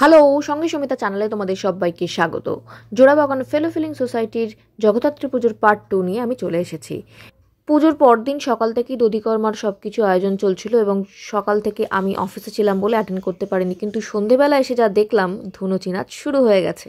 Hello, সঙ্গে সমিতা চ্যানেলে তোমাদের সবাইকে স্বাগত। জোড়াবাগান ফেলো ফিলিং সোসাইটির জগদ্ধাত্রী পুজোর পার্ট 2 নিয়ে আমি চলে এসেছি। পুজোর পরদিন সকাল থেকেই দধিকর্মার সব কিছু আয়োজন চলছিল এবং সকাল থেকে আমি অফিসে ছিলাম বলে অ্যাটেন্ড করতে পারিনি, কিন্তু সন্ধেবেলা এসে যা দেখলাম ধুনুচি নাচ শুরু হয়ে গেছে।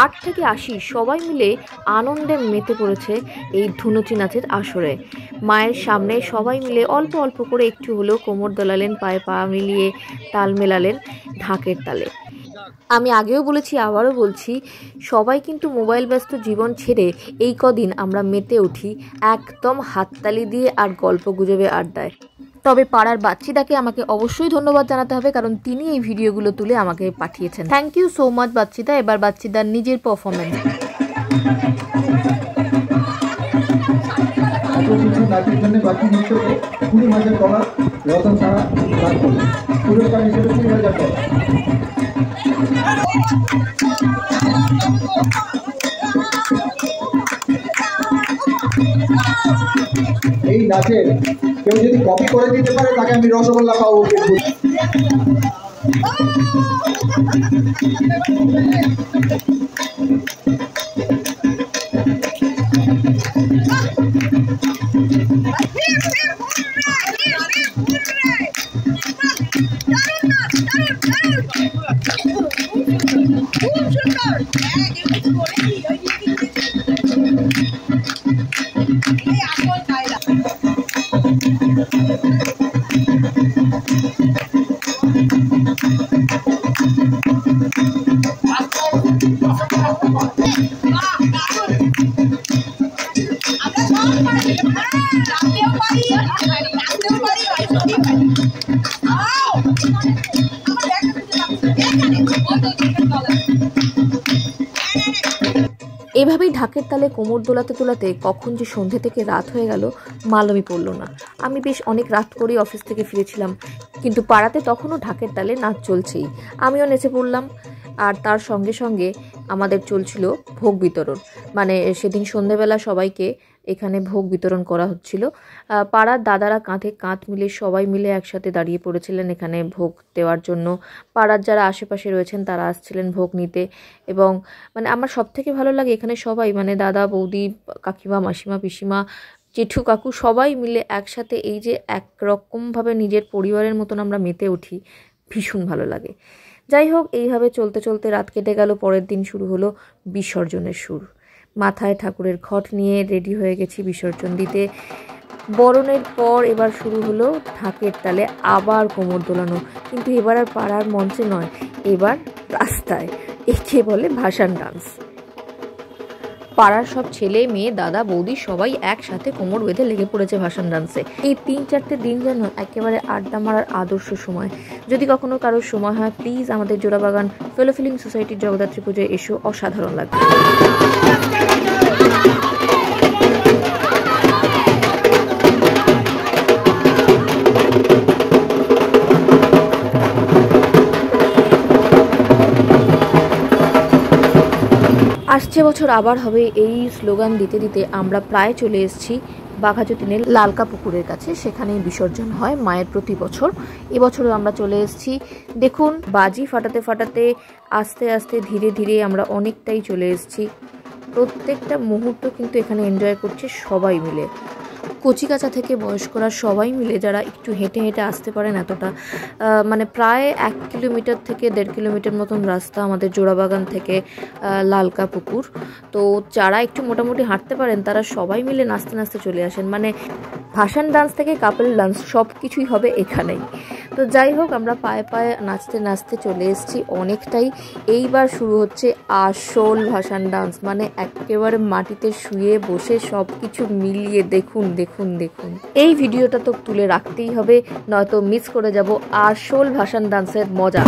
আট থেকে ৮০ সবাই মিলে আনন্দে মেতে পড়েছে এই ধুনুচি নাচের আসরে। মায়ের সামনে সবাই মিলে অল্প অল্প করে একটু হলেও কোমর দোলালেন, পায়ে পা মিলিয়ে তাল মেলালেন ঢাকের তালে। আমি আগেও বলেছি, আবারও বলছি, সবাই কিন্তু মোবাইল ব্যস্ত জীবন ছেড়ে এই কদিন আমরা মেতে উঠি একদম হাততালি দিয়ে আর গল্প গুজবে আড্ডায়। তবে পাড়ার বাচ্চিদাকে আমাকে অবশ্যই ধন্যবাদ জানাতে হবে, কারণ তিনি এই ভিডিওগুলো তুলে আমাকে পাঠিয়েছেন। থ্যাংক ইউ সো মাচ বাচ্চিদা। এবার বাচ্চিদার নিজের পারফরমেন্স। এই নাচের কেউ যদি কপি করে দিতে পারে তাকে আমি রসগোল্লা খাওয়াবো। এভাবেই ঢাকের তালে কোমর দোলাতে দোলাতে কখন যে সন্ধে থেকে রাত হয়ে গেল মালুমই পড়ল না। আমি বেশ অনেক রাত করেই অফিস থেকে ফিরেছিলাম, কিন্তু পাড়াতে তখনও ঢাকের তালে নাচ চলছেই। আমিও নেচে পড়লাম। আর তার সঙ্গে সঙ্গে আমাদের চলছিল ভোগ বিতরণ, মানে সেদিন সন্ধেবেলা সবাইকে এখানে ভোগ বিতরণ করা হচ্ছিল। পাড়ার দাদারা কাঁধে কাঁধ মিলে সবাই মিলে একসাথে দাঁড়িয়ে পড়েছিলেন এখানে ভোগ দেওয়ার জন্য। পাড়ার যারা আশেপাশে রয়েছেন তারা আসছিলেন ভোগ নিতে। এবং মানে আমার সবথেকে ভালো লাগে এখানে সবাই, মানে দাদা বৌদি কাকিমা মাসিমা পিসিমা জেঠু কাকু সবাই মিলে একসাথে এই যে একরকমভাবে নিজের পরিবারের মতন আমরা মেতে উঠি, ভীষণ ভালো লাগে। যাই হোক, এইভাবে চলতে চলতে রাত কেটে গেল। পরের দিন শুরু হলো বিসর্জনের সুর। মাথায় ঠাকুরের ঘট নিয়ে রেডি হয়ে গেছি বিসর্জন দিতে। বরণের পর এবার শুরু হলো ঢাকের তালে আবার কোমর দোলানো, কিন্তু এবার আর পাড়ার মঞ্চে নয়, এবার রাস্তায়। একে বলে ভাসান ডান্স। পাড়ার সব ছেলে মেয়ে দাদা বৌদি সবাই একসাথে কোমর বেঁধে লেগে পড়েছে ভাসান ডান্সে। এই ৩-৪টে দিন যেন একেবারে আড্ডা মারার আদর্শ সময়। যদি কখনো কারোর সময় হয়, প্লিজ আমাদের জোড়াবাগান ফেলো ফিলিং সোসাইটির জগদ্ধাত্রী পুজোয় এসো, অসাধারণ লাগবে। আসছে বছর আবার হবে, এই স্লোগান দিতে দিতে আমরা প্রায় চলে এসেছি বাঘাযতীনের লালকা পুকুরের কাছে। সেখানে বিসর্জন হয় মায়ের প্রতি বছর। এবছরও আমরা চলে এসেছি। দেখুন, বাজি ফাটাতে ফাটাতে আস্তে আস্তে ধীরে ধীরে আমরা অনেকটাই চলে এসেছি। প্রত্যেকটা মুহূর্ত কিন্তু এখানে এনজয় করছে সবাই মিলে। কচিকাঁচা থেকে বয়স্করা সবাই মিলে যারা একটু হেঁটে হেঁটে আসতে পারেন এতটা মানে প্রায় 1 কিলোমিটার থেকে 1.5 কিলোমিটার মতন রাস্তা আমাদের জোড়াবাগান থেকে লালকা পুকুর। তো যারা একটু মোটামুটি হাঁটতে পারেন তারা সবাই মিলে নাচতে নাচতে চলে আসেন। মানে ভাসান ডান্স থেকে কাপল ডান্স সব কিছুই হবে এখানেই। তো যাই হোক, আমরা পায়ে পায়ে নাচতে নাচতে চলে এসেছি অনেকটাই। এইবার শুরু হচ্ছে আসল ভাসান ডান্স, মানে একেবারে মাটিতে শুয়ে বসে সব কিছু মিলিয়ে দেখুন দেখুন দেখুন। এই ভিডিওটা তো তুলে রাখতেই হবে, নয়তো মিস করে যাব আসল ভাসান ডান্সের মজা।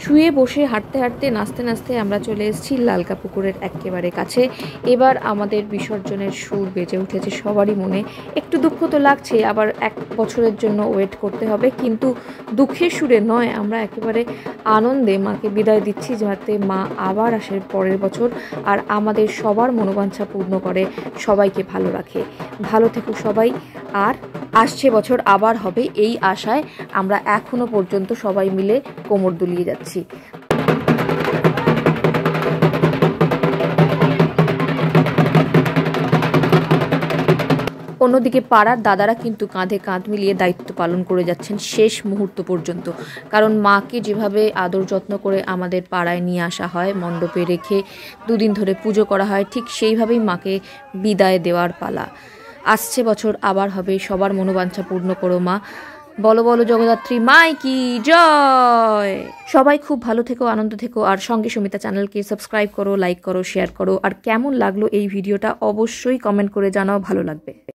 শুয়ে বসে হাঁটতে হাঁটতে নাচতে নাচতে আমরা চলে এসেছি লালকা পুকুরের একেবারে কাছে। এবার আমাদের বিসর্জনের সুর বেজে উঠেছে সবারই মনে। একটু দুঃখ তো লাগছে, আবার 1 বছরের জন্য ওয়েট করতে হবে, কিন্তু দুঃখের সুরে নয়, আমরা একেবারে আনন্দে মাকে বিদায় দিচ্ছি, যাতে মা আবার আসে পরের বছর আর আমাদের সবার মনোবাঞ্ছা পূর্ণ করে, সবাইকে ভালো রাখে। ভালো থেকো সবাই, আর আসছে বছর আবার হবে এই আশায় আমরা এখনো পর্যন্ত সবাই মিলে কোমর দুলিয়ে যাচ্ছি। অন্যদিকে পাড়ার দাদারা কিন্তু কাঁধে কাঁধ মিলিয়ে দায়িত্ব পালন করে যাচ্ছেন শেষ মুহূর্ত পর্যন্ত। কারণ মাকে যেভাবে আদর যত্ন করে আমাদের পাড়ায় নিয়ে আসা হয়, মণ্ডপে রেখে 2 দিন ধরে পুজো করা হয়, ঠিক সেইভাবেই মাকে বিদায় দেওয়ার পালা। আসছে বছর আবার হবে, সবার মনোবাঞ্ছা পূর্ণ করো মা। বলো বলো জগদ্ধাত্রী মাই কি জয়। সবাই খুব ভালো থেকো, আনন্দ থেকো, আর সঙ্গে সুমিতা চ্যানেলকে সাবস্ক্রাইব করো, লাইক করো, শেয়ার করো। আর কেমন লাগলো এই ভিডিওটা অবশ্যই কমেন্ট করে জানাও, ভালো লাগবে।